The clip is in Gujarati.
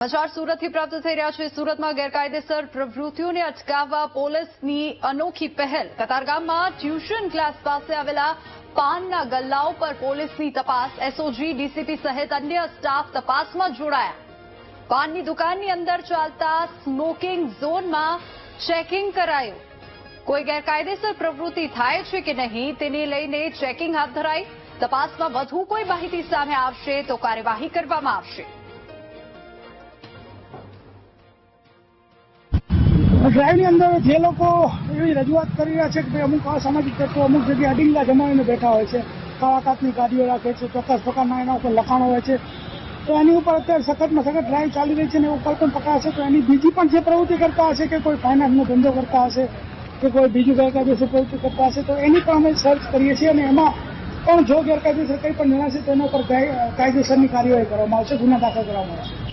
સમાચાર સુરતથી પ્રાપ્ત થઈ રહ્યા છે। સુરતમાં ગેરકાયદેસર પ્રવૃત્તિઓને અટકાવવા પોલીસની અનોખી પહેલ। કતારગામમાં ટ્યુશન ક્લાસ પાસે આવેલા પાનના ગલ્લાઓ પર પોલીસની તપાસ। એસઓજી, ડીસીપી સહિત અન્ય સ્ટાફ તપાસમાં જોડાયા। પાનની દુકાનની અંદર ચાલતા સ્મોકિંગ ઝોનમાં ચેકિંગ કરાયું। કોઈ ગેરકાયદેસર પ્રવૃત્તિ થાય છે કે નહીં તેને લઈને ચેકિંગ હાથ ધરાઈ। તપાસમાં વધુ કોઈ માહિતી સામે આવશે તો કાર્યવાહી કરવામાં આવશે। ડ્રાઈવની અંદર જે લોકો એવી રજૂઆત કરી રહ્યા છે કે અમુક અસામાજિક તત્વો અમુક જગ્યાએ અડિંગા જમાવીને બેઠા હોય છે, કાળા કાચની ગાડીઓ રાખે છે, ચોક્કસ પ્રકારના એના ઉપર લખાણો હોય છે, તો એની ઉપર અત્યારે સખતમાં સખત ડ્રાઈવ ચાલી રહી છે અને એવું કોઈ પણ પકડાશે તો એની બીજી પણ જે પ્રવૃત્તિ કરતા હશે કે કોઈ ફાઇનાન્સનો ધંધો કરતા હશે કે કોઈ બીજું ગેરકાયદેસર પ્રવૃત્તિ કરતા હશે તો એની પણ અમે સર્ચ કરીએ છીએ અને એમાં પણ જો ગેરકાયદેસર કંઈ પણ જણાશે તો એના ઉપર કાયદેસરની કાર્યવાહી કરવામાં આવશે, ગુના દાખલ કરવામાં આવશે।